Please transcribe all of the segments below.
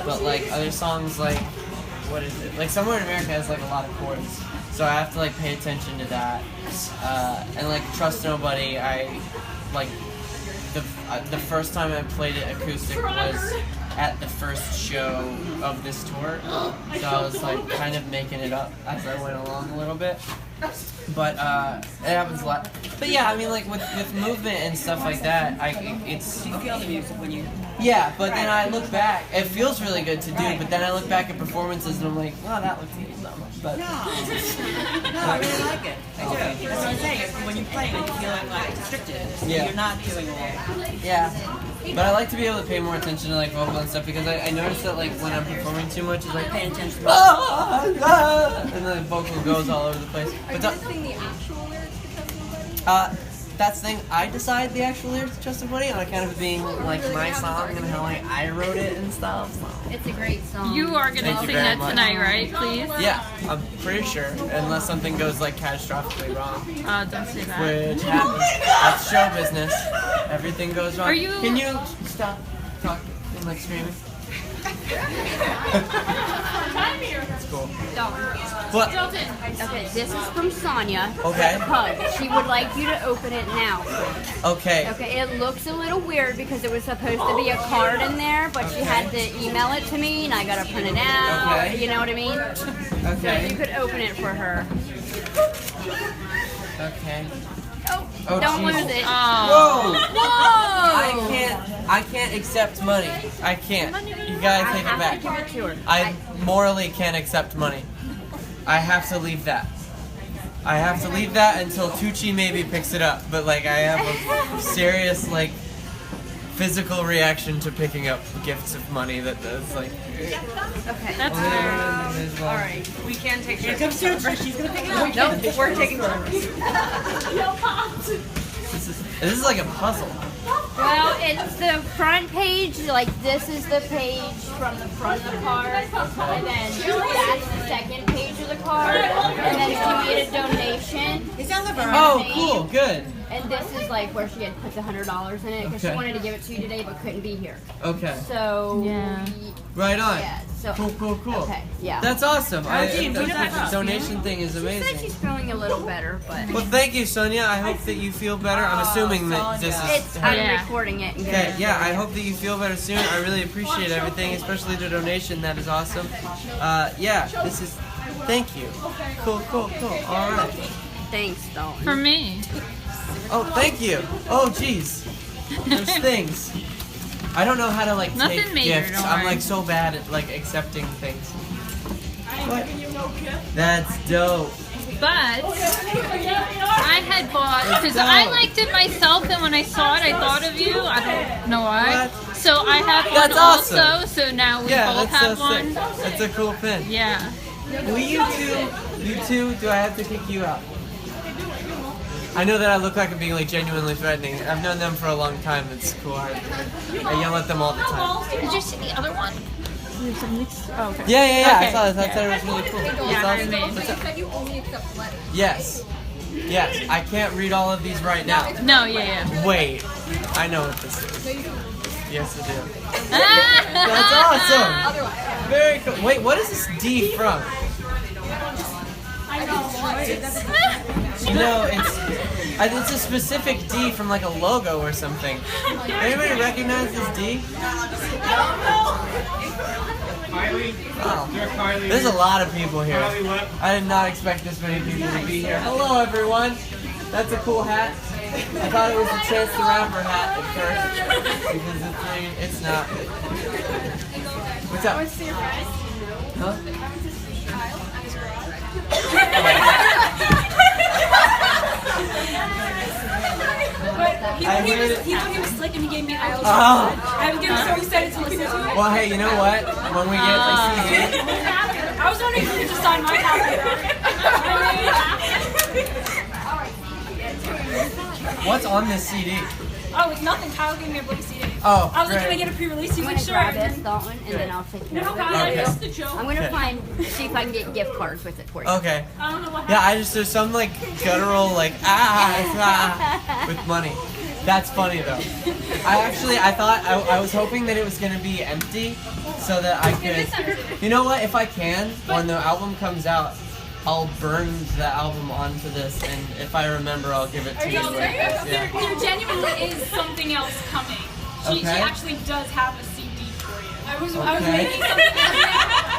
but like other songs like, what is it? Like Somewhere in America has like a lot of chords, so I have to like pay attention to that. And like Trust Nobody, I like the first time I played it acoustic was at the first show of this tour, so I was like kind of making it up as I went along a little bit. But it happens a lot. But yeah, I mean, like with movement and stuff like that, it's. You feel the music when you. Yeah, but then I look back. It feels really good to do, but then I look back at performances and I'm like, well, that looks good. But No, I really like it. I do. That's what I'm saying. When you play, you're feeling like restricted. Yeah. You're not doing all. yeah. But I like to be able to pay more attention to like vocal and stuff because I notice that like when I'm performing too much, it's like Paying attention. and the vocal goes all over the place. Are you listening the actual lyrics to Trust Nobody? That's the thing. I decide the actual lyrics to Trust Nobody on account of it being like my song and how like I wrote it and stuff. So. It's a great song. You are gonna Thank you sing very that much. tonight, right? Please. Yeah, I'm pretty sure, unless something goes like catastrophically wrong, Don't say that. which happens. That's show business. Everything goes wrong. Are you- Can you stop talking and like screaming? That's cool. What? Okay, this is from Sonia. Okay. Hug. She would like you to open it now. Okay. Okay, it looks a little weird because it was supposed to be a card in there, but she had to email it to me and I gotta print it out. Okay. You know what I mean? So Okay. you could open it for her. Okay. Oh, don't lose it. Oh. Whoa! I can't accept money. I can't. You gotta take it I back. give it to her. I morally can't accept money. I have to leave that. I have to leave that until Tucci maybe picks it up. But like I have a serious like physical reaction to picking up gifts of money that is like. Okay. That's fair. All right. We can take shirts. Here comes Sutra. She's gonna pick it up. Nope, we're taking turns. This is like a puzzle. Well, it's the front page, like this is the page from the front of the card, and then that's the second page of the card, and then she made a donation. It's on the verb. Oh, cool, good. And this is like where she had put the $100 in it because Okay. she wanted to give it to you today but couldn't be here. Okay. So Yeah. Right on. yeah, so Cool. okay, yeah. That's awesome. Gene, The do that. donation thing is She said amazing. she's feeling a little better, but Well, thank you, Sonia. I hope that you feel better. I'm assuming that this it's is. I'm Yeah. recording it. And Okay, getting it yeah, I there. hope that you feel better soon. I really appreciate everything, especially the donation. That is awesome. Yeah, this is. Thank you. Cool. All right. Thanks, Dalton. For me. Oh, thank you. Oh, jeez. There's things. I don't know how to like Nothing take major, gifts. don't I'm worry. like so bad at like accepting things. What? That's dope. But I had bought because I liked it myself, and when I saw it, I thought of you. I don't know why. What? So I have one That's awesome. also. So now we Yeah, both that's have so one. sick. That's a cool pin. Yeah. Will you two, do I have to kick you out? I know that I look like I'm being like genuinely threatening. I've known them for a long time. It's cool. I yell at them all the time. Did you see the other one? Oh, okay. Yeah. I Okay. saw that. I thought it was really cool. That's Yeah, awesome. I mean- What's You up? said you only accept letters. Yes. I can't read all of these right now. No, yeah. Wait. I know what this is. Yes, I do. Ah! That's awesome. Otherwise. Very cool. Wait, what is this D from? No, it's a specific D from like a logo or something. Anybody recognize this D? Wow. There's a lot of people here. I did not expect this many people to be here. Hello, everyone. That's a cool hat. I thought it was a Chance the Rapper hat at first because it's not. What's up? Huh? He thought he was slick and he gave me all the Oh. I was getting so excited to listen to it. Well, hey, you know what? When we get the CD, I was wondering if you could just sign my copy. what's on this CD? Oh, it's nothing. Kyle gave me a blank CD. Oh, I was like, can I great. get a pre-release? He's I'm like, gonna sure. grab this, Dalton, and then I'll take care No, of Kyle, it. Okay. that's the joke. I'm gonna Okay. see if I can get gift cards with it for you. Okay. I don't know what Yeah, happened. there's some like guttural like with money. That's funny though. I was hoping that it was gonna be empty, so that I could. You know what? If I can, when the album comes out, I'll burn the album onto this, and if I remember, I'll give it to you. There genuinely is something else coming. She Okay. actually does have a CD for you. I was Okay. making something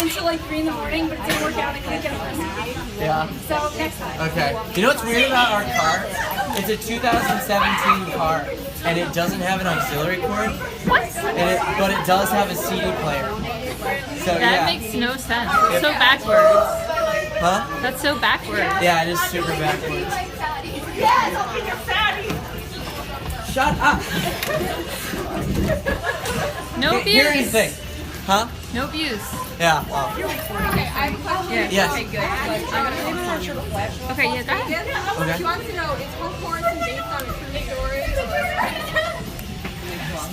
until like 3 in the morning, but it didn't work out. I couldn't get it for CD. Yeah. So next time. Okay. You know what's weird about our car? It's a 2017 car, and it doesn't have an auxiliary cord. What? But it does have a CD player. So That yeah. makes no sense. It's so backwards. Huh? That's so backwards. Yeah, it is super backwards. Shut up. No Here's the views. thing. Huh? No views. Yeah. Well. Okay, I have a question. Yes. Okay, good. Okay, yeah, go ahead. Okay. She wants to know, is Whole Quarantine based on a true story?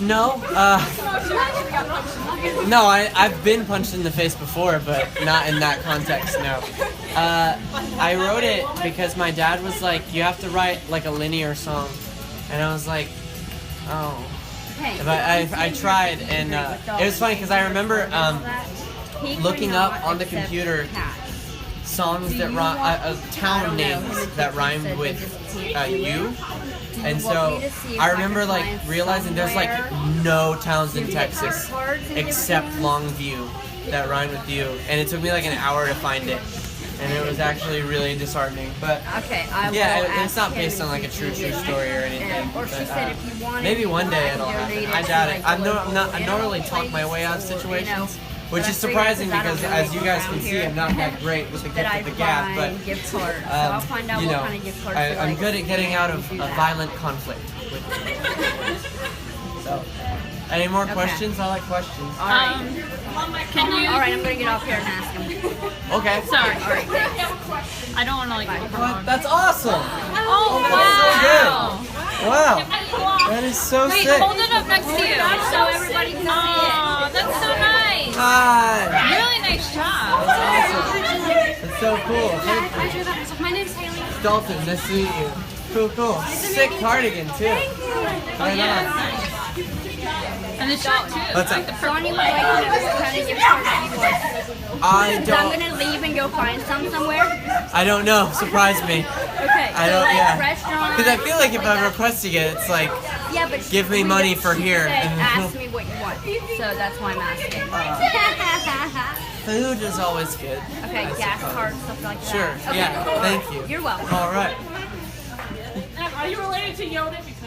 No. No. I've been punched in the face before, but not in that context. No. I wrote it because my dad was like, "You have to write like a linear song," and I was like, "Oh." But I tried, and it was funny because I remember looking up on the computer songs that town names that rhymed with you, and so I remember like realizing there's like no towns in Texas except Longview that rhymed with you, and it took me like an hour to find it, and it was actually really disheartening. But yeah, it's not based on like a true story or anything. But, maybe one day it'll happen. I doubt it. I don't really talk my way out of situations, which is surprising because, as you guys can see, I'm not that great with the gift of the gab. But you know, I'm good at getting out of a violent conflict. So, any more questions? I like questions. Can you? All right, I'm gonna get off here and ask him. Okay. Sorry. I don't want to like. What? That's awesome. Oh Wow. Wow. That is so Wait, sick. hold it up next to you so everybody can see it. Oh, that's so nice. Hi. Really nice job. That's so cool. Thank you. My name's Haley. Dalton, nice to meet you. Cool. Sick cardigan too. Right on. And the shirt too. What's up? Sonny would like to know what kind of gift cards he wants. I So I'm don't. gonna leave and go find somewhere. I don't know. Surprise me. Okay. I don't. Yeah. Restaurant. Because I feel like if I'm requesting it, it's like Yeah, but give me money for here. Ask me what you want. So that's why I'm asking. Food is always good. Okay, gas cards, stuff like that. Sure. Okay. Yeah. Thank you. You're welcome. All right. Are you related to Yoda? Because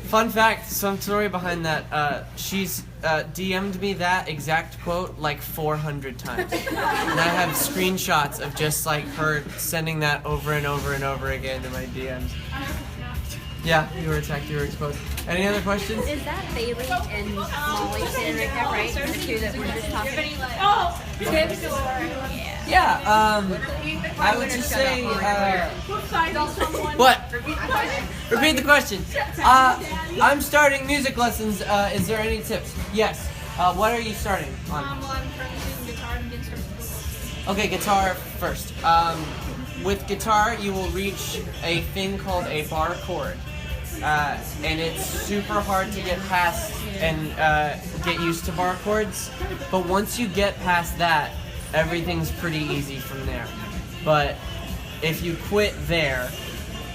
Fun fact, some story behind that. She's DM'd me that exact quote like 400 times. And I have screenshots of just like her sending that over and over and over again to my DMs. Yeah, you were attacked, you were exposed. Any other questions? Is that Bailey and Molly sitting right there, right? The two that were just talking. Yeah, I would just say, what? Repeat the question. I'm starting music lessons. Is there any tips? Yes. What are you starting on? well, I'm currently doing guitar and instruments. Okay, guitar first. With guitar, you will reach a thing called a bar chord. And it's super hard to get past and get used to bar chords. But once you get past that, everything's pretty easy from there. But if you quit there,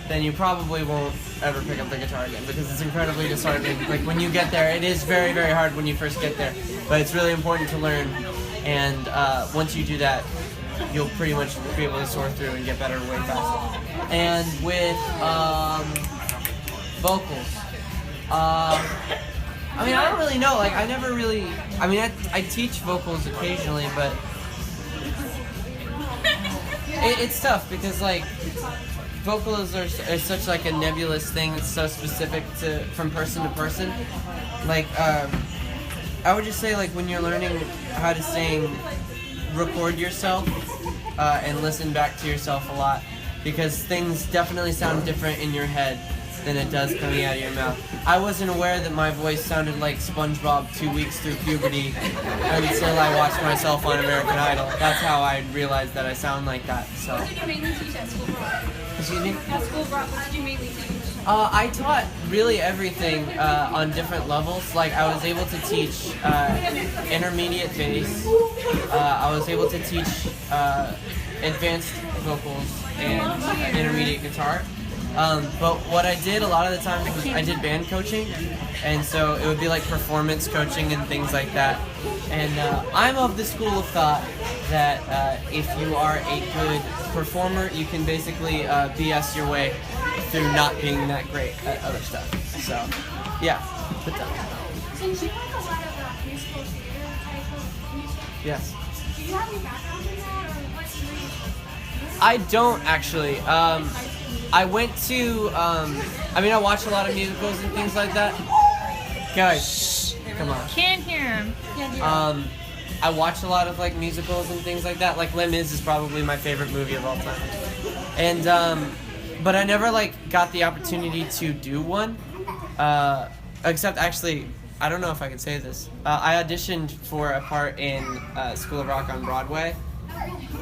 then you probably won't ever pick up the guitar again because it's incredibly disheartening. Like when you get there, it is very, very hard when you first get there. But it's really important to learn. And once you do that, you'll pretty much be able to soar through and get better way faster. And with vocals, I mean, I don't really know. Like, I never really. I mean, I teach vocals occasionally, but it's tough because like vocals are such like a nebulous thing. It's so specific from person to person. Like, I would just say like when you're learning how to sing, record yourself and listen back to yourself a lot because things definitely sound different in your head than it does coming out of your mouth. I wasn't aware that my voice sounded like SpongeBob 2 weeks through puberty until I watched myself on American Idol. That's how I realized that I sound like that. So. What did you mainly teach at school? Excuse me? At school, what did you mainly teach? I taught really everything on different levels. Like I was able to teach intermediate bass. I was able to teach advanced vocals and intermediate guitar. But what I did a lot of the times was I did band coaching, and so it would be like performance coaching and things like that. And I'm of the school of thought that if you are a good performer, you can basically BS your way through not being that great at other stuff. So, yeah. But Since you like a lot of musical theater type of music, yes. do you have any background in that, or what's your music? I don't actually. I went to, I watch a lot of musicals and things like that. Guys, come on. Can't hear him. I watch a lot of like musicals and things like that. Like Les Mis is probably my favorite movie of all time. And, but I never like got the opportunity to do one. Except actually, I don't know if I can say this. I auditioned for a part in School of Rock on Broadway.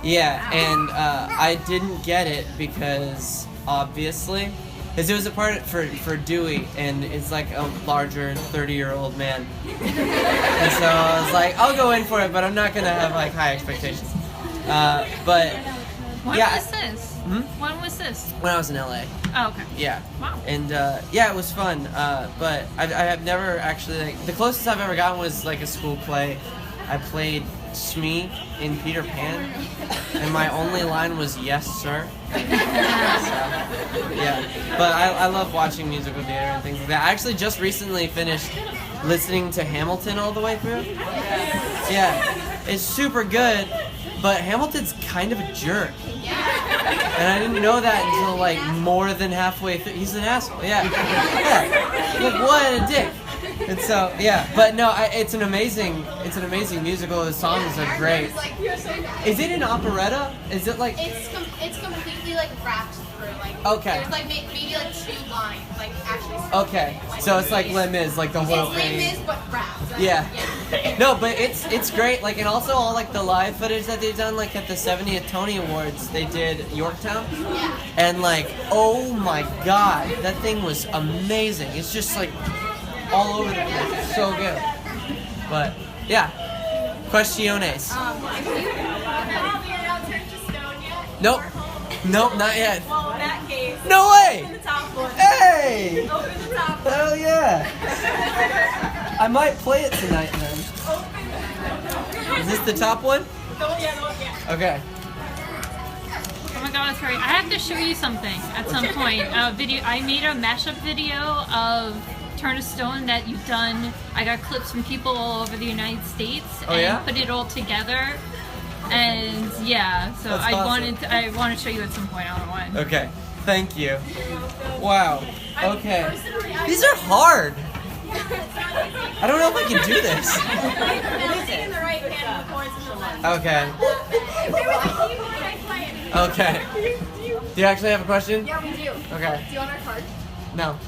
Yeah, and I didn't get it because obviously, because it was a part for Dewey, and it's like a larger 30-year-old man. And so I was like, I'll go in for it, but I'm not gonna have like high expectations. But When yeah. was this? When was this? When I was in LA. Oh, okay. Yeah. Wow. And yeah, it was fun. But I have never actually like the closest I've ever gotten was like a school play. I played Smee in Peter Pan, and my only line was "Yes, sir." So, yeah. But I love watching musical theater and things like that. I actually just recently finished listening to Hamilton all the way through. Yeah, it's super good, but Hamilton's kind of a jerk. And I didn't know that until like more than halfway through. He's an asshole. Yeah. Like, what a dick. And so yeah, but no, it's an amazing musical. The songs are great. Is it an operetta? Is it like? It's completely like wrapped through. Like Okay. there's like maybe like 2 lines like actually. Okay, so it's like Les Mis, like the whole It's thing. Les Mis but wrapped. Yeah. No, but it's great. Like, and also all like the live footage that they've done, like at the 70th Tony Awards, they did Yorktown, Yeah. and like, oh my God, that thing was amazing. It's just like all over the place. It's so good. But yeah, questiones. Have you now turned to stone yet? Nope, nope, not yet. Well, in that case, No way. the top one. Hey, Open the top. hell yeah. I might play it tonight then. Is this the top one? Yeah. Okay. Oh my god, sorry. I have to show you something at some point. Video. I made a mashup video of Turn to Stone that you've done. I got clips from people all over the United States and yeah? put it all together. And yeah, so That's I awesome. want to show you at some point. I don't want. Okay. Thank you. Wow. Okay. These are hard. I don't know if I can do this. In the right hand, the chords in the left. Okay. Okay. Do you actually have a question? Yeah, we do. Okay. Do you want our card? No.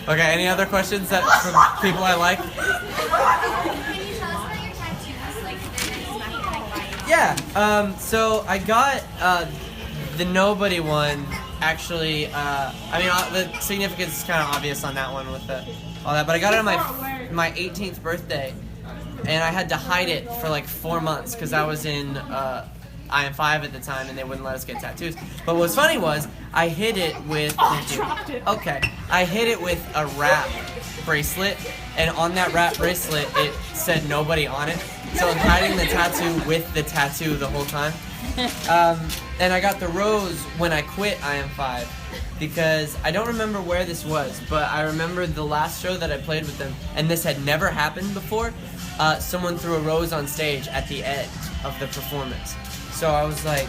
Okay. Any other questions that from people I like? Can you tell us about your tattoos? Like, is there any special like Yeah. So I got the Nobody one. Actually, the significance is kind of obvious on that one with all that. But I got it on my 18th birthday, and I had to hide it for like 4 months because I was in IM5 at the time, and they wouldn't let us get tattoos. But what's funny was I hid it with. Okay, I hid it with a wrap bracelet, and on that wrap bracelet it said Nobody on it. So I'm hiding the tattoo with the tattoo the whole time. And I got the rose when I quit IM5 because I don't remember where this was, but I remember the last show that I played with them, and this had never happened before. Someone threw a rose on stage at the end of the performance. So I was like,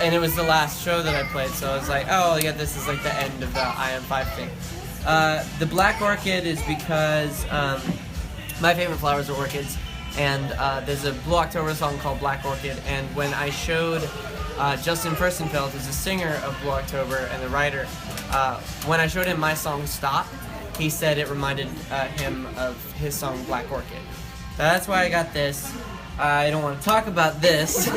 and it was the last show that I played, so I was like, oh yeah, this is like the end of the IM5 thing. The black orchid is because my favorite flowers are orchids. And there's a Blue October song called Black Orchid, and when I showed Justin Furstenfeld, who's a singer of Blue October and the writer, when I showed him my song Stop, he said it reminded him of his song Black Orchid. So that's why I got this. I don't want to talk about this.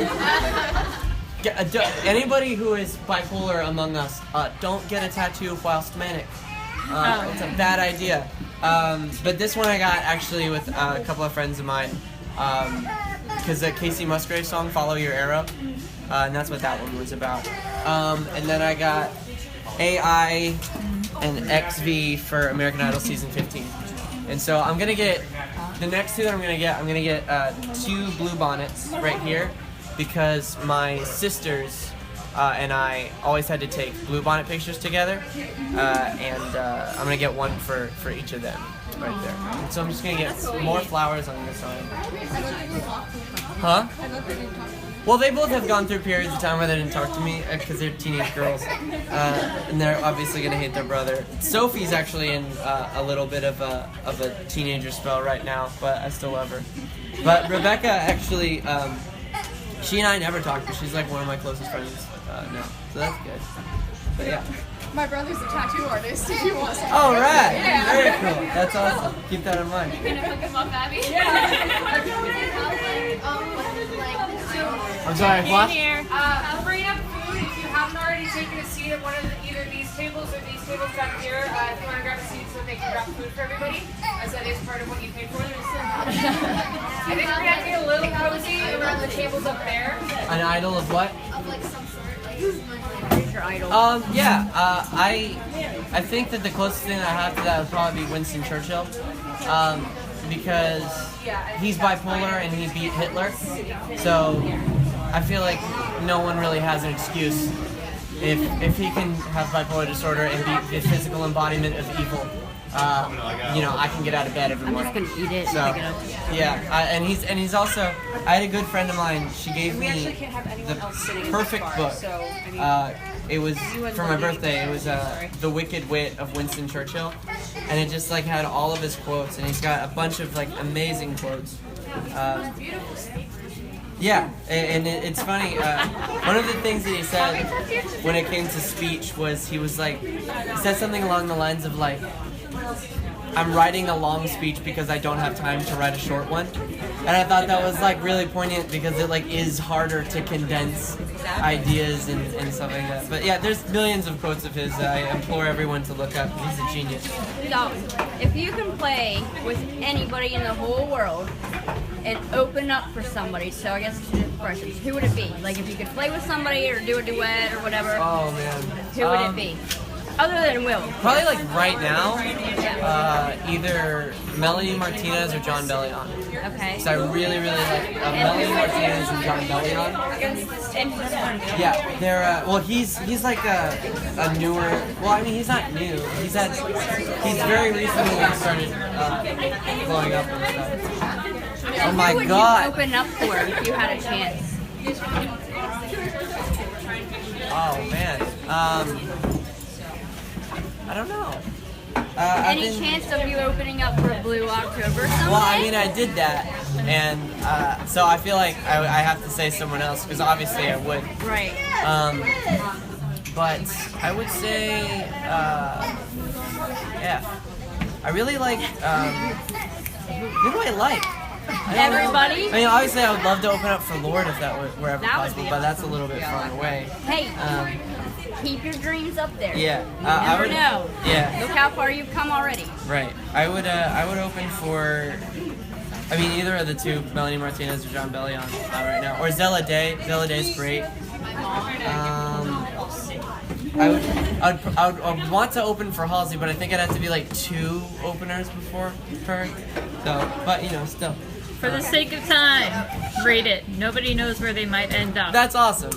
Anybody who is bipolar among us, don't get a tattoo whilst manic. It's a bad idea. But this one I got actually with a couple of friends of mine, because the Casey Musgrave song "Follow Your Arrow," and that's what that one was about. And then I got AI and XV for American Idol season 15. And so I'm gonna get the next two that I'm gonna get 2 blue bonnets right here, because my sisters and I always had to take blue bonnet pictures together, and I'm gonna get one for each of them right there. And so I'm just gonna get more flowers on this side. Huh? Well, they both have gone through periods of time where they didn't talk to me because they're teenage girls, and they're obviously gonna hate their brother. Sophie's actually in a little bit of a teenager spell right now, but I still love her. But Rebecca actually, she and I never talked, but she's like one of my closest friends now, so that's good. But yeah. My brother's a tattoo artist, if you want some. Oh, right. Yeah. Very cool. That's awesome. Keep that in mind. You're gonna hook him up, Abby? I'm sorry, what? Bring up food if you haven't already taken a seat at one of either these tables or these tables back here. If you want to grab a seat so they can grab food for everybody, as that is part of what you paid for. I think we're gonna get a little cozy around the tables up there. An idol of what? Of like some sort, like Your idol. I think that the closest thing I have to that would probably be Winston Churchill, because he's bipolar and he beat Hitler, so I feel like no one really has an excuse if he can have bipolar disorder and be the physical embodiment of evil. I can get out of bed every morning. I'm just gonna eat it. So, and pick it up. yeah, and he's also. I had a good friend of mine. She gave me the perfect book. It was for my birthday. It was The Wicked Wit of Winston Churchill, and it just like had all of his quotes, and he's got a bunch of like amazing quotes. Yeah, and it's funny. One of the things that he said when it came to speech was he said something along the lines of like, I'm writing a long speech because I don't have time to write a short one. And I thought that was like really poignant because it like is harder to condense ideas and stuff like that. But yeah, there's millions of quotes of his that I implore everyone to look up. He's a genius. So, if you can play with anybody in the whole world and open up for somebody, so I guess two different questions. Who would it be? Like if you could play with somebody or do a duet or whatever, Oh man. who would it be? Other than Will. Probably like right now, either Melanie Martinez or John Bellion. Okay. So I really like Melanie Martinez and John Bellion. Yeah, they're he's like a newer. Well, I mean he's not new. He's very recently started blowing up and stuff. Oh my Who would God! you open up for if you had a chance? Oh man. I don't know. Any chance of you opening up for Blue October someday? Well, I mean, I did that, and so I feel like I have to say someone else because obviously I would. Right. But I would say, yeah. I really like. Who do I like? I don't know. Everybody? I mean, obviously, I would love to open up for Lord if that were ever That would possible, be but that's a little bit far away. Hey, keep your dreams up there. Yeah, You I never would. know. Yeah. Look how far you've come already. Right. I would open for. I mean, either of the two, Melanie Martinez or John Bellion, right now, or Zella Day. Zella Day's great. I would want to open for Halsey, but I think I'd have to be like 2 openers before her. So, but still. For the sake of time, read it. Nobody knows where they might end up. That's awesome,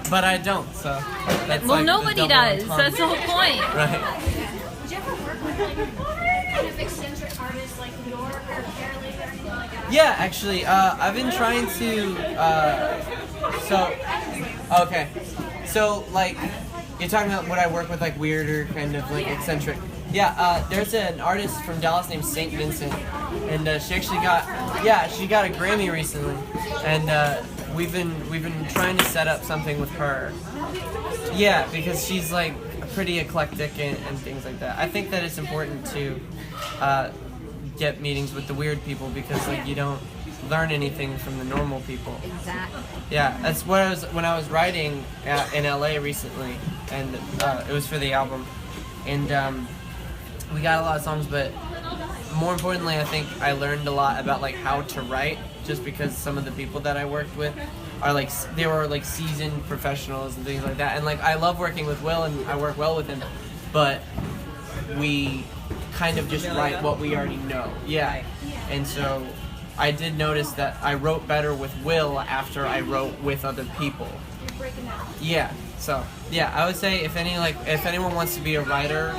but I don't. So. That's Well, like nobody the double does. entendre. That's the whole point. Right. Did you ever work with like kind of eccentric artists like New York or Fairleigh or anything like that? Yeah, actually, I've been trying to. Okay, so like, you're talking about what I work with, like weirder, kind of like eccentric. Yeah, there's an artist from Dallas named St. Vincent, and she actually got a Grammy recently, and we've been trying to set up something with her. Yeah, because she's like pretty eclectic and things like that. I think that it's important to get meetings with the weird people because like you don't learn anything from the normal people. Exactly. Yeah, that's what I was when I was writing in LA recently, and it was for the album, and we got a lot of songs, but more importantly, I think I learned a lot about like how to write, just because some of the people that I worked with are like they were like seasoned professionals and things like that, and like I love working with Will and I work well with him, but we kind of just write what we already know. Yeah, and so I did notice that I wrote better with Will after I wrote with other people. Yeah. So yeah, I would say if anyone wants to be a writer,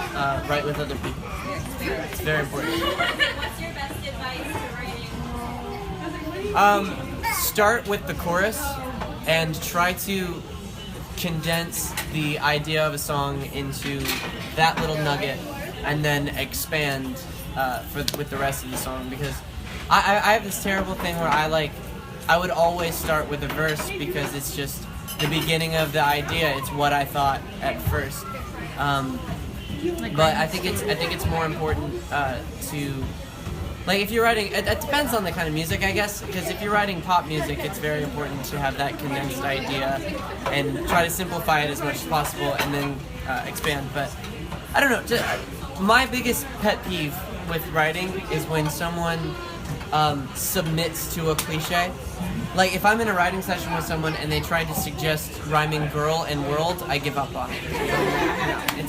write with other people. It's very important. What's your best advice to writing? Start with the chorus and try to condense the idea of a song into that little nugget, and then expand with the rest of the song. Because I have this terrible thing where I would always start with a verse because it's just the beginning of the idea. It's what I thought at first. But I think it's more important to, like, if you're writing, it depends on the kind of music, I guess, because if you're writing pop music, it's very important to have that condensed idea and try to simplify it as much as possible and then expand. But I don't know, my biggest pet peeve with writing is when someone submits to a cliche. Like, if I'm in a writing session with someone and they try to suggest rhyming girl and world, I give up on it.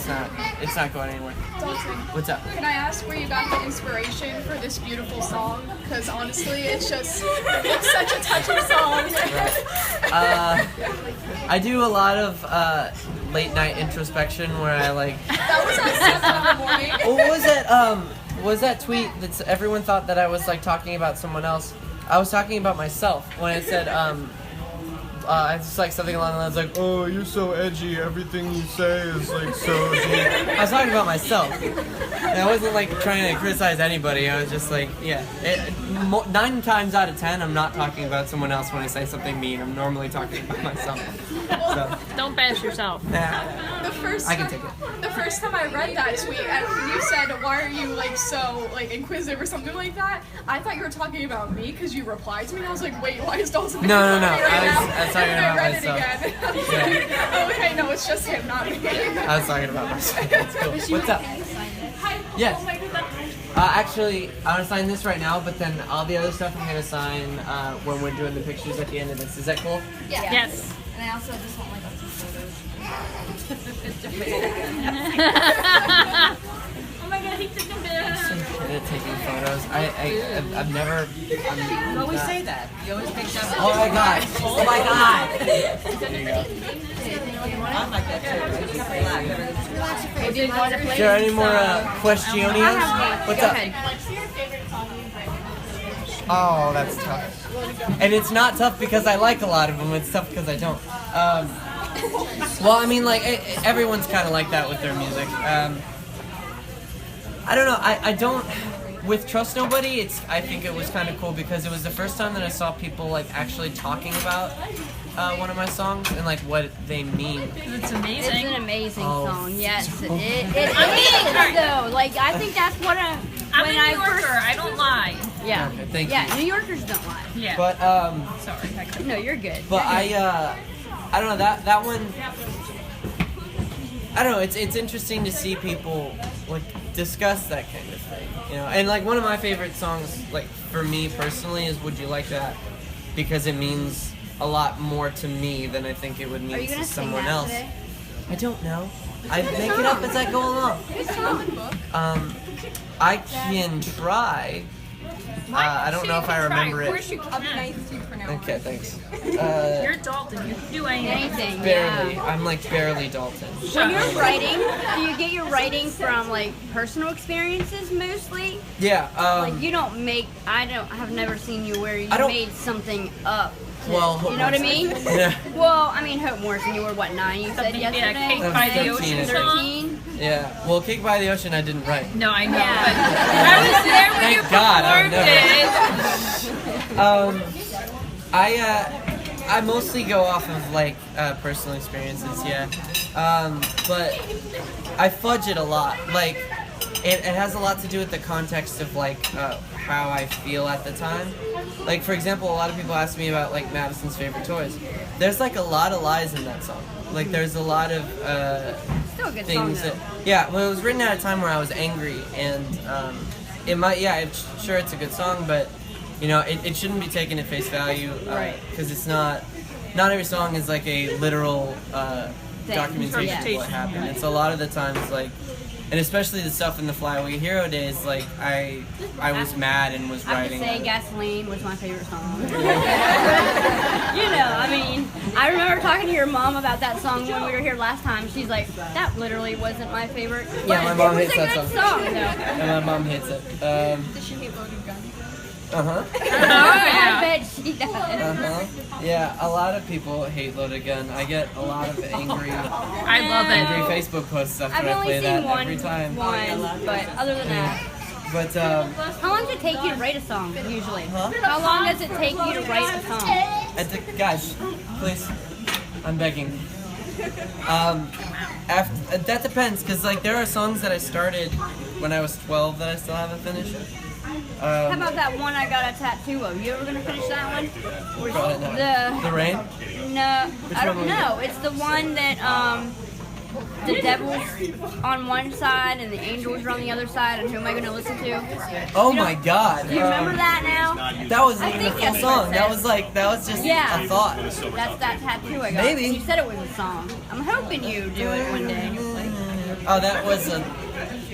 No, it's not going anywhere. Dalton, What's up? can I ask where you got the inspiration for this beautiful song? Because honestly, it's such a touching song. I do a lot of late night introspection where I like. That was at 7 in the morning. What was it? Was that tweet that everyone thought that I was like talking about someone else? I was talking about myself when I said it's just like something along the lines like, "Oh, you're so edgy. Everything you say is like so deep." I was talking about myself, and I wasn't like trying to criticize anybody. I was just like, yeah. 9 times out of 10, I'm not talking about someone else when I say something mean. I'm normally talking about myself. So Don't bash yourself. I can take it. The first time I read that tweet, and you said, "Why are you like so like inquisitive or something like that?" I thought you were talking about me because you replied to me. And I was like, "Wait, why is Dalton?" No. Right I was talking and about I read myself. it again. Oh, okay, no, it's just him, not me. I was talking about myself. That's cool. What's up? Yes. Actually, I'm gonna sign this right now, but then all the other stuff I'm gonna sign when we're doing the pictures at the end of this. Is that cool? Yeah. Yes. And I also just want like a few photos. Oh my god, he took a bit. So good at taking photos. I've never. You always say that. You always pick up. Oh my god! Oh my god! There you go. I'm like that too. Relax. Maybe you want to play. Is there any more questiones? What's up? Oh, that's tough. And it's not tough because I like a lot of them. It's tough because I don't. Well, I mean, like everyone's kind of like that with their music. I don't know. I don't. With Trust Nobody, I think it was kind of cool because it was the first time that I saw people like actually talking about one of my songs and like what they mean. It's amazing. It's an amazing Oh, song. Yes, so- it is though. Like I think that's what I'm when a I New Yorker. first. I don't lie. Yeah. Okay, thank yeah. you. New Yorkers don't lie. Yeah. But Sorry. No, you're good. But I don't know that one. I don't know. It's interesting to see people like discuss that kind of thing, you know. And like one of my favorite songs, like for me personally, is "Would You Like That," because it means a lot more to me than I think it would Are you mean gonna to sing someone that else. today? I don't know. I make it up as I go along. I can try. I don't know if I remember Of it. course you can. Okay, thanks. You're Dalton. You can do anything. Anything. Barely. Yeah. I'm like barely Dalton. When you're writing, do you get your writing from like personal experiences mostly? Yeah. Like you don't make. I have never seen you where you I don't- made something up. Well, You know what I mean? Yeah. Well, I mean Hope Morrison. You were what 9? You said Something, yeah, yesterday. Cake I was by the 13. Ocean song. 13. Yeah. Well, Cake by the Ocean I didn't write. No, I know, Yeah. but I was there when Thank you God, I would performed never. it. I mostly go off of like personal experiences, yeah. But I fudge it a lot. Like it has a lot to do with the context of like how I feel at the time. Like for example, a lot of people ask me about like Madison's favorite toys. There's like a lot of lies in that song. Like there's a lot of Still a good things song, that well, it was written at a time where I was angry, and it might sure it's a good song, but you know it shouldn't be taken at face value because it's not every song is like a literal documentation of what happened. It's a lot of the times like, and especially the stuff in the Flyaway Hero days, like I was mad and was I writing. would say Gasoline was my favorite song. You know, I mean, I remember talking to your mom about that song when we were here last time. She's like, that literally wasn't my favorite. Yeah, my mom hates that It was a good song. song, though. And my mom hates it. Does she hate Loaded Gun? I bet she does. Yeah, a lot of people hate Loaded Gun. I get a lot of angry love it. Facebook posts after I've I only play seen that one, every time. but other than that. But How long does it take you to write a song, usually? How long does it take you to write a song? guys, please, I'm begging. That depends, cause like there are songs that I started when I was 12 that I still haven't finished. How about that one I got a tattoo of? You ever gonna finish that one? Probably not. The Rain? No, I don't one was know. It's the one that the devil's on one side and the angels are on the other side, and who am I gonna listen to? Oh my God! Do you remember that now? That wasn't even a think full that's what song. it That says. was just Yeah. a thought. That's that tattoo I got. Maybe. You said it was a song. I'm hoping you do it one day. Oh,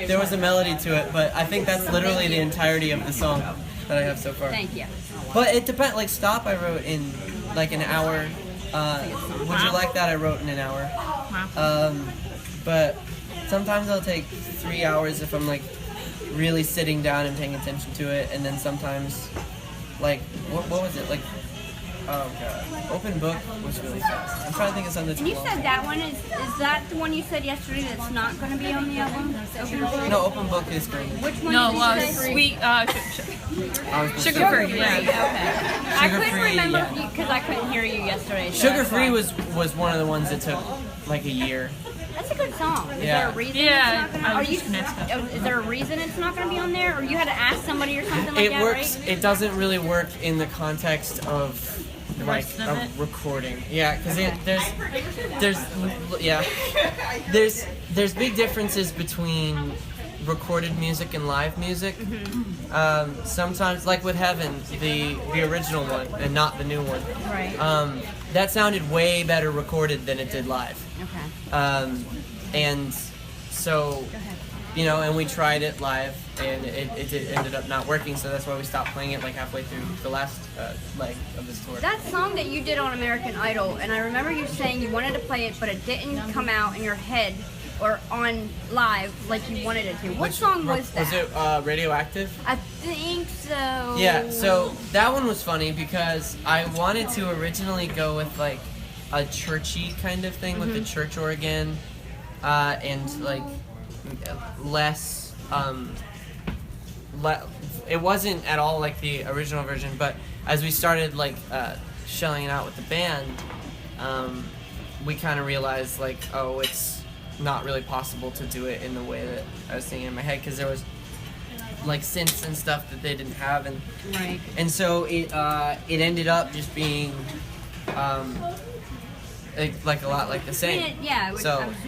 there was a melody to it, but I think that's literally the entirety of the song that I have so far. Thank you. But it depends. Like Stop, I wrote in like an hour. Would You Like That? I wrote in an hour. But sometimes it'll take 3 hours if I'm like really sitting down and paying attention to it, and then sometimes like what was it like? Oh God, Open Book was really fast. I'm trying to think of something. And you said that one is that the one you said yesterday that's not going to be on the album? Open Book? No, Open Book is great. Which one No, did you say? sweet, Sugar Free. Okay. Yeah. I Sugar couldn't Free, remember yeah. because I couldn't hear you yesterday. So Sugar that's Free why. was one of the ones that took like a year. That's a good song. Is Yeah. there a reason Yeah, it's not gonna, I was are you, just gonna ask that. is there a reason it's not going to be on there? Or you had to ask somebody or something like It that, works. right? It doesn't really work in the context of like rest of a it? recording. Yeah, because there's big differences between recorded music and live music. Sometimes, like with Heaven, the original one and not the new one. Right. That sounded way better recorded than it did live. Okay. And so, you know, and we tried it live, and it ended up not working. So that's why we stopped playing it like halfway through the last leg of this tour. That song that you did on American Idol, and I remember you saying you wanted to play it, but it didn't come out in your head or on live like you wanted it to. What song was that? Was it Radioactive? I think so. Yeah, so that one was funny because I wanted to originally go with like a churchy kind of thing with the church organ and like less it wasn't at all like the original version, but as we started like shelling it out with the band, we kind of realized like, oh, it's not really possible to do it in the way that I was thinking in my head, because there was like synths and stuff that they didn't have, and so it ended up just being like a lot like the same. I mean, it was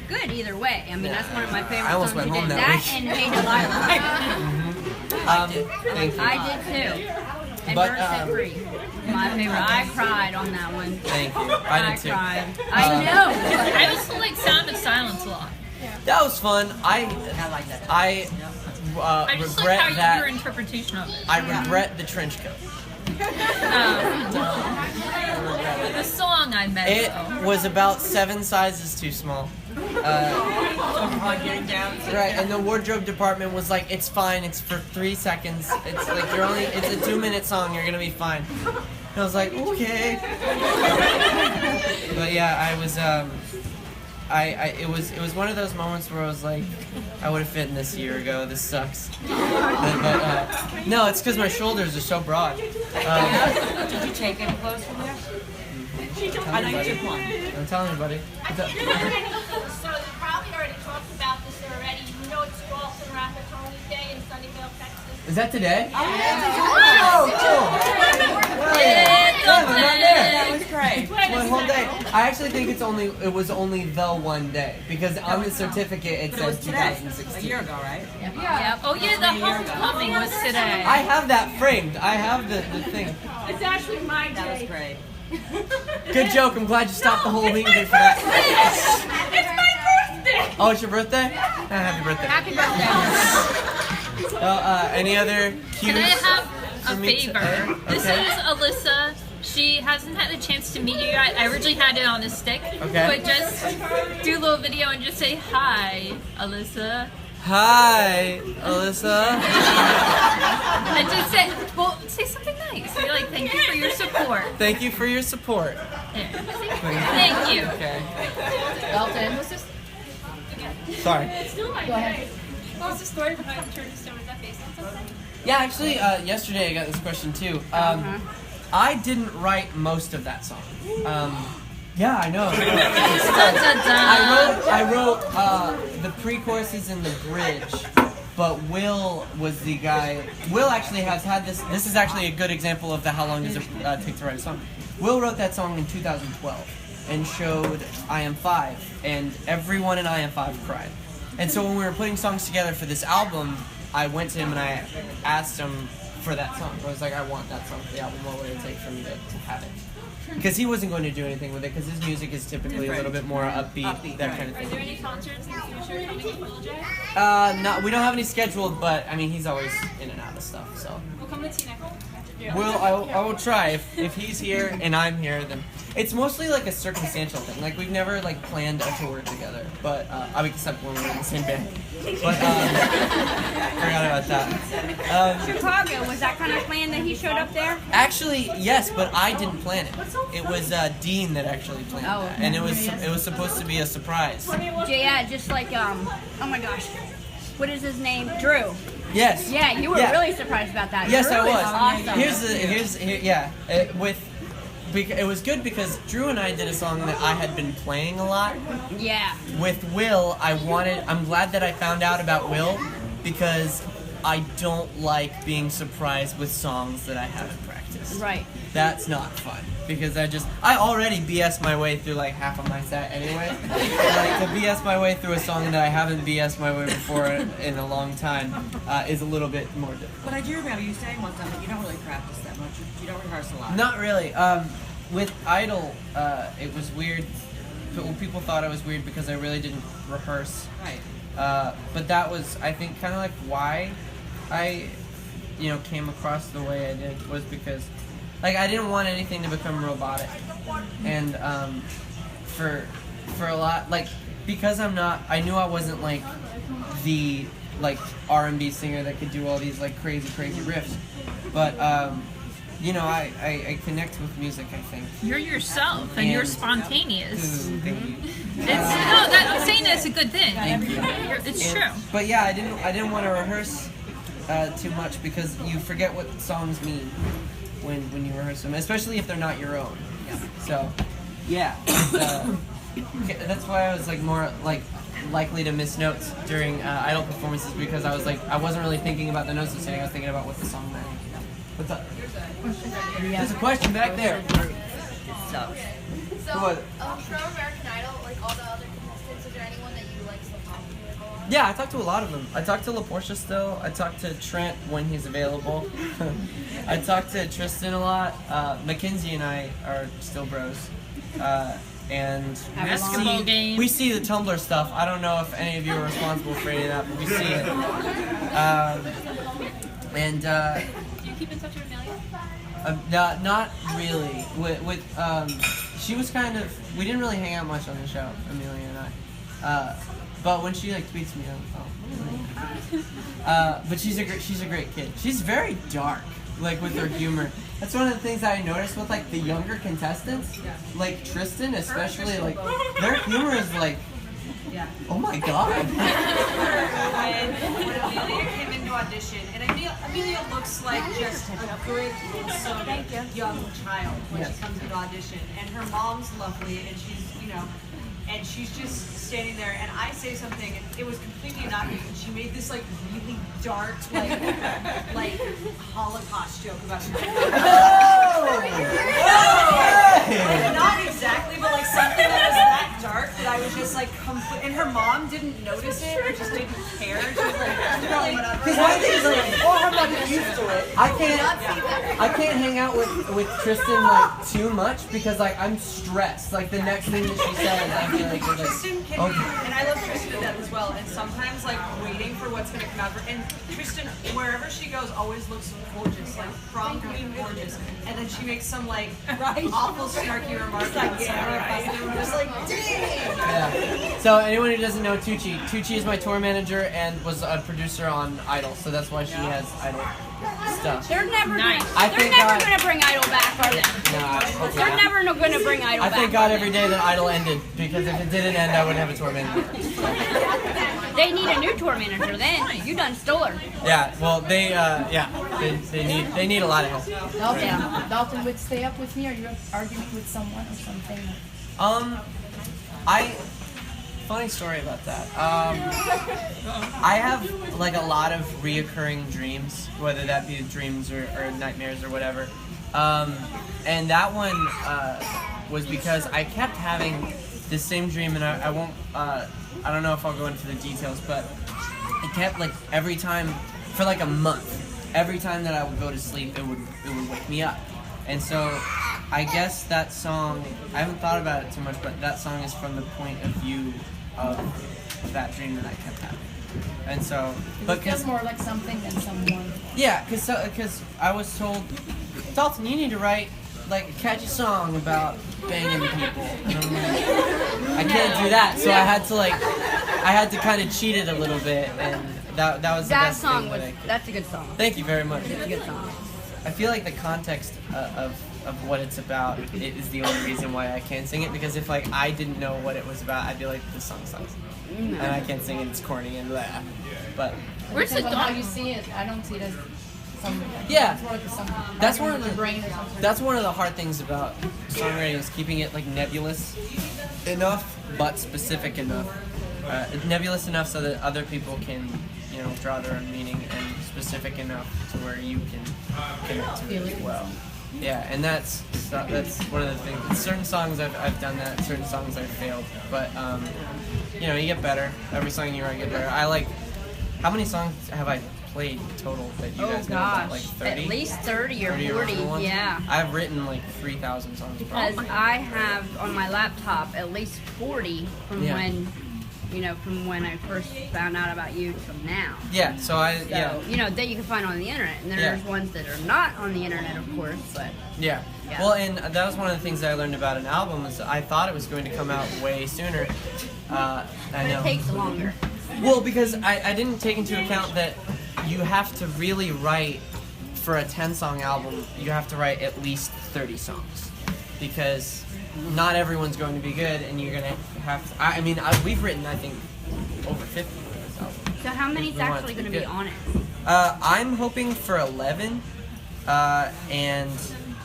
good either way. I mean, that's one of my favorite I almost songs went you home did. that That week. and Hey Delilah. Thank you. I did too. And But, Bird Set Free. My favorite. I cried on that one. Thank you. I did too. Cried. I know. I also like Sound of Silence a lot. That was fun. I like that. I I just regret like that. your interpretation of it. I regret the trench coat. The song I met It though. was about 7 sizes too small. Hard getting down. Right, and the wardrobe department was like, "It's fine. It's for 3 seconds. It's like it's a 2-minute song. You're gonna be fine." And I was like, "Okay." But yeah, I was it was one of those moments where I was like, I would have fit in this a year ago. This sucks. But no, it's because my shoulders are so broad. Did you take any clothes from there? I know you took one. Don't tell anybody. So you probably already talked about this already. You know it's Dalton Rapattoni Is that today? Oh, cool. I'm not there. that was great. One whole day. I actually think it was only the one day because on the certificate it But it was says today, a 2016. year ago, right? Yeah. Oh yeah, the homecoming was today. I have that framed. I have the thing. It's actually my That was day. great. Good joke. I'm glad you stopped the whole meeting for that. It's my birthday. Oh, it's your birthday? Happy birthday. Happy birthday. Any other cues? Can I have a for me to- favor? This okay. is Alyssa. She hasn't had the chance to meet you yet. I originally had it on a stick. Okay. But just do a little video and just say hi, Alyssa. Hi, Alyssa. And just say, well, say something nice. Say like, thank you for your support. Thank you for your support. There. Thank you. Okay. Dalton, what's this? Sorry. What was the story behind Turn to Stone? Is that based on something? Yeah, actually, yesterday I got this question too. I didn't write most of that song. Yeah, I know. I wrote the pre-choruses and the bridge, but Will was the guy. Will actually has had this. This is actually a good example of the how long does it take to write a song. Will wrote that song in 2012 and showed I Am 5, and everyone in I Am 5 cried. And so when we were putting songs together for this album, I went to him and I asked him for that song. I was like, I want that song for the album. What would it take for me to have it? Because he wasn't going to do anything with it, because his music is typically a little bit more upbeat, that kind of Are thing. there any concerts in the future coming with Will J? No, we don't have any scheduled, but I mean, he's always in and out of stuff, so. We'll come to Teaneck. I will try. If he's here and I'm here, then it's mostly like a circumstantial thing. Like we've never like planned a tour together, but I mean, except when we were in the same band. But forgot about that. Chicago, was that kind of planned that he showed up there? Actually, yes, but I didn't plan it. It was Dean that actually planned that, and it was supposed to be a surprise. Yeah, just like, oh my gosh. What is his name? Drew. Yes. Yeah, you were really surprised about that. Yes, Drew I was. is awesome. It was good because Drew and I did a song that I had been playing a lot. Yeah. With Will, I'm glad that I found out about Will because I don't like being surprised with songs that I haven't practiced. Right. That's not fun because I already BS my way through like half of my set anyway. Like to BS my way through a song that I haven't BS my way before in a long time is a little bit more difficult. But I do remember you saying one time that you don't really practice that much. You don't rehearse a lot. Not really. With Idol, it was weird. People thought I was weird because I really didn't rehearse. Right. But that was, I think, kind of like why I, came across the way I did was because, like, I didn't want anything to become robotic, and for a lot, like, because I knew I wasn't like the R&B singer that could do all these like crazy riffs, but I connect with music, I think. You're yourself, and you're spontaneous. Thank you. I'm saying that's a good thing. It's true. But yeah, I didn't want to rehearse too much because you forget what songs mean when you rehearse them, especially if they're not your own. So, yeah, that's why I was like more like likely to miss notes during Idol performances because I wasn't really thinking about the notes I was saying. I was thinking about what the song meant. What's up? There's a question back there. So, What? From American Idol, like all the other contestants, is there anyone that you like still talk to? Yeah, I talked to a lot of them. I talked to LaPortia still. I talked to Trent when he's available. I talked to Tristan a lot. Mackenzie and I are still bros. And Basketball game. we see the Tumblr stuff. I don't know if any of you are responsible for any of that, but we see it. Do you keep in touch with Amelia? Not really. She was kind of. We didn't really hang out much on the show, Amelia and I. But when she like tweets me, but she's a great kid. She's very dark, like with her humor. That's one of the things I noticed with like the younger contestants, like Tristan especially. Like their humor is like, oh my god. When Amelia came into audition, and Amelia looks like just a good, wholesome young child when she comes into audition, and her mom's lovely, and she's just standing there, and I say something, and it was completely innocuous, and she made this like really dark, like Holocaust joke about her. Hey! Not exactly, but like something that was that dark that I was just like and her mom didn't notice it or just didn't care. She was like, Because my thing is like, I'm not used to it. I can't hang out with Tristan like too much because like I'm stressed. Like the next thing that she says, I feel like it's Tristan like, can be, and I love Tristan to death as well. And sometimes like waiting for what's gonna come out of her. And Tristan, wherever she goes, always looks gorgeous, like prom queen gorgeous. And then she makes some like awful snarky remarks like just like dang. yeah. So anyone who doesn't know Tucci is my tour manager and was a producer on Idol, so that's why she has Idol stuff. They're never Nice. gonna bring Idol back, are they? Nah, okay. They're never gonna bring Idol I back. thank God every day that Idol ended because if it didn't end, I wouldn't have a tour manager. They need a new tour manager then. You done stole her. Yeah, well they need a lot of help. Dalton would stay up with me. Are you arguing with someone or something? Funny story about that. I have like a lot of reoccurring dreams, whether that be dreams or nightmares or whatever. And that one was because I kept having the same dream, and I won't. I don't know if I'll go into the details, but it kept like every time for like a month. Every time that I would go to sleep, it would wake me up. And so I guess that song, I haven't thought about it too much, but that song is from the point of view of that dream that I kept having. And so, but It feels more like something than someone. yeah, because I was told, Dalton, you need to write like a catchy song about banging people. And I'm like, I can't do that, so I had to kind of cheat it a little bit, and that was the That best song thing was. that I could. That's a good song. Thank you very much. It's a good song. I feel like the context of what it's about is the only reason why I can't sing it, because if like I didn't know what it was about, I'd be like, this song sucks. And I can't sing it, it's corny and blah. But Where's the Depends on how dog? you see it. I don't see it as something. Yeah. It's more like something. That's one of the brain or something. that's one of the hard things about songwriting is keeping it like nebulous enough but specific enough. Nebulous enough so that other people can, you know, draw their own meaning, and specific enough to where you can connect to it as well. Yeah, and that's one of the things. Certain songs I've done that, certain songs I've failed, but you know, you get better. Every song you write, you get better. I like. How many songs have I played total that you guys know about? Like 30? At least 30 or 30 40, original ones? yeah. I've written like 3,000 songs. Because Probably. I have on my laptop at least 40 from Yeah. when I first found out about you till now. Yeah, so So, you know, that you can find on the internet. And there's Yeah. ones that are not on the internet, of course, but Yeah. Yeah. Well, and that was one of the things that I learned about an album is I thought it was going to come out way sooner. I know. it takes longer. Well, because I didn't take into account that you have to really write, for a 10-song album, you have to write at least 30 songs. Because not everyone's going to be good, and you're going to have to... we've written, I think, over 50 for this album. So how many's We want it actually to going be to be good. on it? I'm hoping for 11, and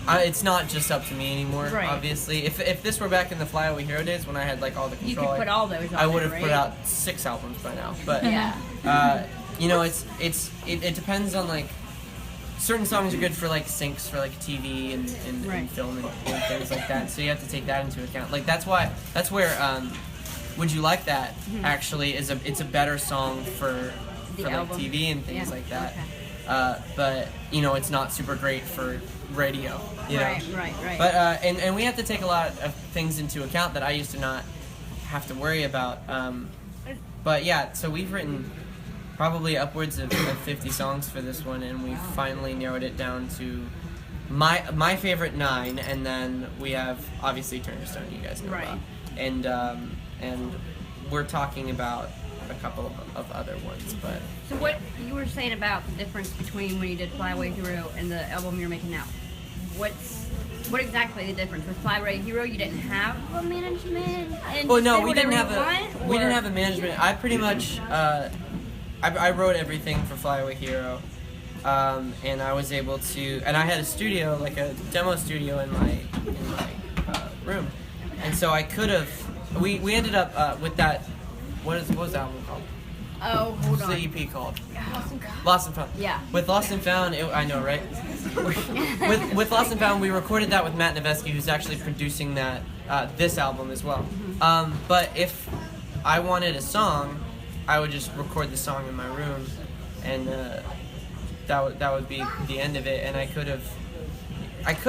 it's not just up to me anymore, Right. obviously. If this were back in the Flyaway Hero days when I had like all the You control, could put all those on I would have there, put right? out 6 albums by now. But Yeah. you know, it depends on like certain songs are good for like syncs for like TV and Right. film and things like that. So you have to take that into account. Like that's where Would You Like That actually is it's a better song for The like album. TV and things Yeah, like that. okay. But you know, it's not super great for radio. You know? Right. But and we have to take a lot of things into account that I used to not have to worry about. But yeah, so we've written probably upwards of 50 songs for this one, and we finally narrowed it down to my favorite 9, and then we have obviously Turn to Stone, you guys know Right. about, and we're talking about a couple of other ones, but So what you were saying about the difference between when you did Flyaway Hero and the album you're making now? What exactly the difference? With Flyaway Hero, you didn't have a management, and well, no, did we didn't whatever have you want, we didn't or- have a management. I pretty much I wrote everything for Flyaway Hero, and I was able to, and I had a studio, like a demo studio in my room, and so I could have. We ended up with that. What was the album called? Oh, hold What's on. the EP called? Lost and Found. Yeah. With Lost and Found, I know, right? with Lost and Found, we recorded that with Matt Nevesky, who's actually producing that this album as well. But if I wanted a song, I would just record the song in my room, and that would be the end of it. And I could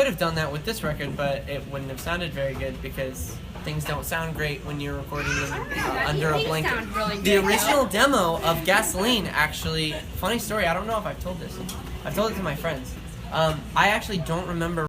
have done that with this record, but it wouldn't have sounded very good because things don't sound great when you're recording them under a blanket. The original demo of Gasoline, actually, funny story, I don't know if I've told this. I've told it to my friends. I actually don't remember